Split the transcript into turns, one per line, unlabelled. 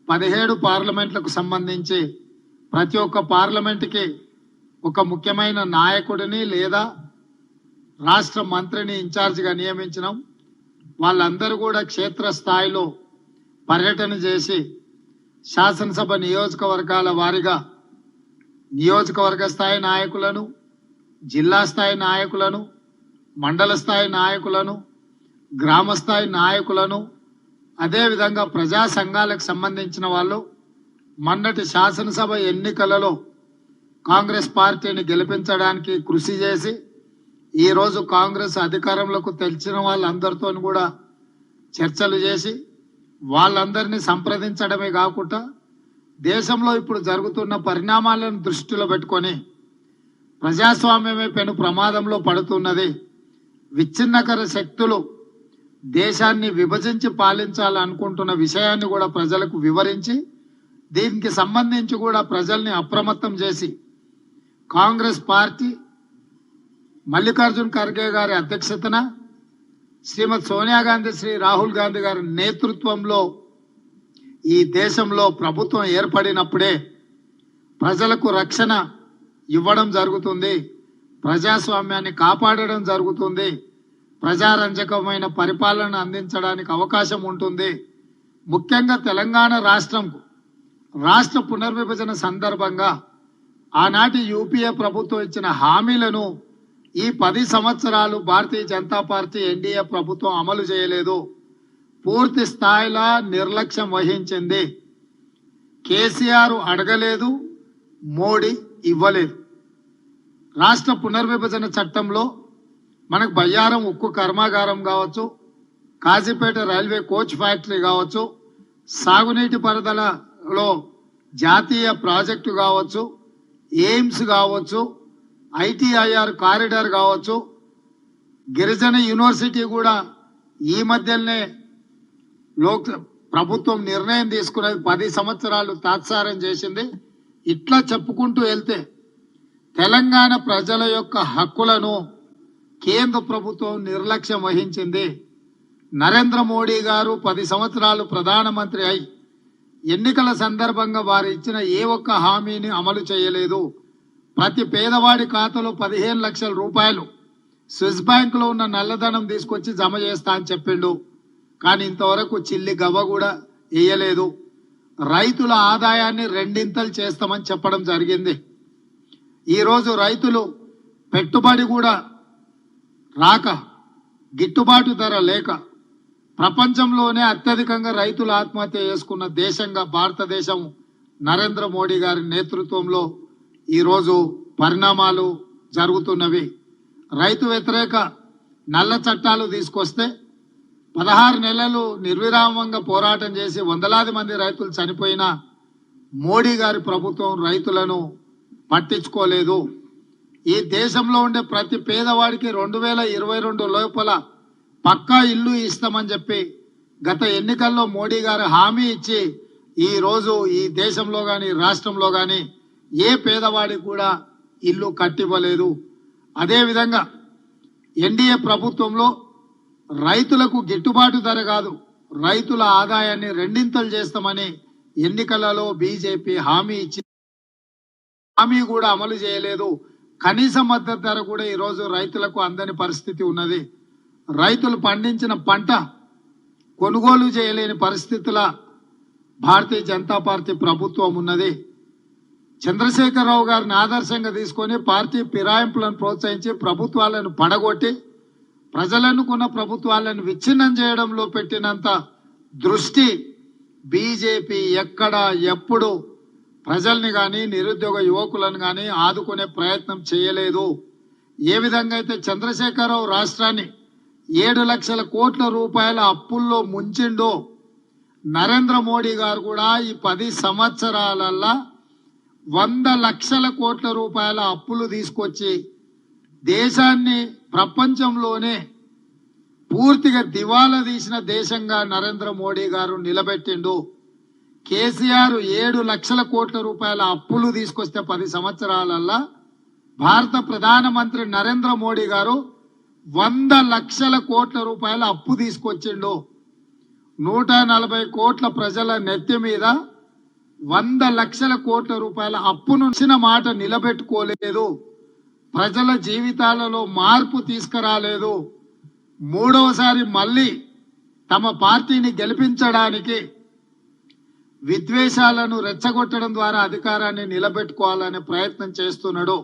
17 పార్లమెంట్లకు సంబంధించి ప్రతి ఒక్క పార్లమెంట్కి ఒక ముఖ్యమైన నాయకుడిని లేదా రాష్ట్ర మంత్రిని ఇన్ఛార్జిగా నియమించినాం. వాళ్ళందరూ కూడా క్షేత్రస్థాయిలో పర్యటన చేసి శాసనసభ నియోజకవర్గాల వారీగా నియోజకవర్గ స్థాయి నాయకులను, జిల్లా స్థాయి నాయకులను, మండల స్థాయి నాయకులను, గ్రామ స్థాయి నాయకులను, అదేవిధంగా ప్రజా సంఘాలకు సంబంధించిన వాళ్ళు మొన్నటి శాసనసభ ఎన్నికలలో కాంగ్రెస్ పార్టీని గెలిపించడానికి కృషి చేసి ఈరోజు కాంగ్రెస్ అధికారంలోకి తెలిసిన వాళ్ళందరితో కూడా చర్చలు చేసి వాళ్ళందరినీ సంప్రదించడమే కాకుండా దేశంలో ఇప్పుడు జరుగుతున్న పరిణామాలను దృష్టిలో పెట్టుకొని ప్రజాస్వామ్యమే పెను ప్రమాదంలో పడుతున్నది, విచ్ఛిన్నకర శక్తులు దేశాన్ని విభజించి పాలించాలనుకుంటున్న విషయాన్ని కూడా ప్రజలకు వివరించి దీనికి సంబంధించి కూడా ప్రజల్ని అప్రమత్తం చేసి కాంగ్రెస్ పార్టీ మల్లికార్జున్ ఖర్గే గారి అధ్యక్షతన శ్రీమతి సోనియా గాంధీ, శ్రీ రాహుల్ గాంధీ గారి నేతృత్వంలో ఈ దేశంలో ప్రభుత్వం ఏర్పడినప్పుడే ప్రజలకు రక్షణ ఇవ్వడం జరుగుతుంది, ప్రజాస్వామ్యాన్ని కాపాడడం జరుగుతుంది, ప్రజారంజకమైన పరిపాలన అందించడానికి అవకాశం ఉంటుంది. ముఖ్యంగా తెలంగాణ రాష్ట్ర పునర్విభజన సందర్భంగా ఆనాటి యూపీఏ ప్రభుత్వం ఇచ్చిన హామీలను ఈ 10 సంవత్సరాలు భారతీయ జనతా పార్టీ ఎన్డీఏ ప్రభుత్వం అమలు చేయలేదు, పూర్తి స్థాయిలో నిర్లక్ష్యం వహించింది. కేసీఆర్ అడగలేదు, మోడీ ఇవ్వలేదు. రాష్ట్ర పునర్విభజన చట్టంలో మనకు బయ్యారం ఉక్కు కర్మాగారం కావచ్చు, కాజీపేట రైల్వే కోచ్ ఫ్యాక్టరీ కావచ్చు, సాగునీటి పారుదలలో జాతీయ ప్రాజెక్టు కావచ్చు, ఎయిమ్స్ కావచ్చు, ఐటీఐఆర్ కారిడార్ కావచ్చు, గిరిజన యూనివర్సిటీ కూడా ఈ మధ్యనే ప్రభుత్వం నిర్ణయం తీసుకున్నది, 10 సంవత్సరాలు తాత్సారం చేసింది. ఇట్లా చెప్పుకుంటూ వెళ్తే తెలంగాణ ప్రజల యొక్క హక్కులను కేంద్ర ప్రభుత్వం నిర్లక్ష్యం వహించింది. నరేంద్ర మోడీ గారు 10 సంవత్సరాలు ప్రధానమంత్రి అయి ఎన్నికల సందర్భంగా వారు ఇచ్చిన ఏ ఒక్క హామీని అమలు చేయలేదు. ప్రతి పేదవాడి ఖాతాలో 15 లక్షల రూపాయలు స్విస్ బ్యాంకులో ఉన్న నల్లధనం తీసుకొచ్చి జమ చేస్తా అని చెప్పిండు, కానీ ఇంతవరకు చిల్లి గవ్వ కూడా వేయలేదు. రైతుల ఆదాయాన్ని 2 చేస్తామని చెప్పడం జరిగింది. ఈరోజు రైతులు పెట్టుబడి కూడా రాక, గిట్టుబాటు ధర లేక ప్రపంచంలోనే అత్యధికంగా రైతులు ఆత్మహత్య చేసుకున్న దేశంగా భారతదేశం నరేంద్ర మోడీ గారి నేతృత్వంలో ఈరోజు పరిణామాలు జరుగుతున్నవి. రైతు వ్యతిరేక నల్ల చట్టాలు తీసుకొస్తే 16 నెలలు నిర్విరామంగా పోరాటం చేసి వందలాది మంది రైతులు చనిపోయినా మోడీ గారి ప్రభుత్వం రైతులను పట్టించుకోలేదు. ఈ దేశంలో ఉండే ప్రతి పేదవాడికి 2022 లోపల పక్కా ఇల్లు ఇస్తామని చెప్పి గత ఎన్నికల్లో మోడీ గారు హామీ ఇచ్చి ఈ రోజు ఈ దేశంలో కానీ రాష్ట్రంలో కానీ ఏ పేదవాడికి కూడా ఇల్లు కట్టివ్వలేదు. అదేవిధంగా ఎన్డీఏ ప్రభుత్వంలో రైతులకు గిట్టుబాటు ధర కాదు, రైతుల ఆదాయాన్ని 2 చేస్తామని ఎన్నికలలో బీజేపీ హామీ ఇచ్చి హామీ కూడా అమలు చేయలేదు. కనీస మద్దతు ధర కూడా ఈరోజు రైతులకు అందని పరిస్థితి ఉన్నది. రైతులు పండించిన పంట కొనుగోలు చేయలేని పరిస్థితుల భారతీయ జనతా పార్టీ ప్రభుత్వం ఉన్నది. చంద్రశేఖరరావు గారిని ఆదర్శంగా తీసుకొని పార్టీ ఫిరాయింపులను ప్రోత్సహించి ప్రభుత్వాలను పడగొట్టి ప్రజలనుకున్న ప్రభుత్వాలను విచ్ఛిన్నం చేయడంలో పెట్టినంత దృష్టి బీజేపీ ఎక్కడ ఎప్పుడు ప్రజల్ని కానీ నిరుద్యోగ యువకులను కానీ ఆదుకునే ప్రయత్నం చేయలేదు. ఏ విధంగా అయితే చంద్రశేఖరరావు రాష్ట్రాన్ని 7 లక్షల కోట్ల రూపాయల అప్పుల్లో ముంచిండో నరేంద్ర మోడీ గారు కూడా ఈ 10 సంవత్సరాలల్లా 100 లక్షల కోట్ల రూపాయల అప్పులు తీసుకొచ్చి దేశాన్ని ప్రపంచంలోనే పూర్తిగా దివాలా తీసిన దేశంగా నరేంద్ర మోడీ గారు నిలబెట్టిండు. కేసీఆర్ 7 లక్షల కోట్ల రూపాయల అప్పులు తీసుకొస్తే 10 సంవత్సరాలల్లా భారత ప్రధానమంత్రి నరేంద్ర మోడీ గారు 100 లక్షల కోట్ల రూపాయల అప్పు తీసుకొచ్చిండు. 140 కోట్ల ప్రజల నెత్తి మీద 100 లక్షల కోట్ల రూపాయల అప్పును ఇచ్చిన మాట నిలబెట్టుకోలేదు, ప్రజల జీవితాలలో మార్పు తీసుకురాలేదు. మూడవసారి మళ్ళీ తమ పార్టీని గెలిపించడానికి విద్వేషాలను రెచ్చగొట్టడం ద్వారా అధికారాన్ని నిలబెట్టుకోవాలనే ప్రయత్నం చేస్తున్నాడు.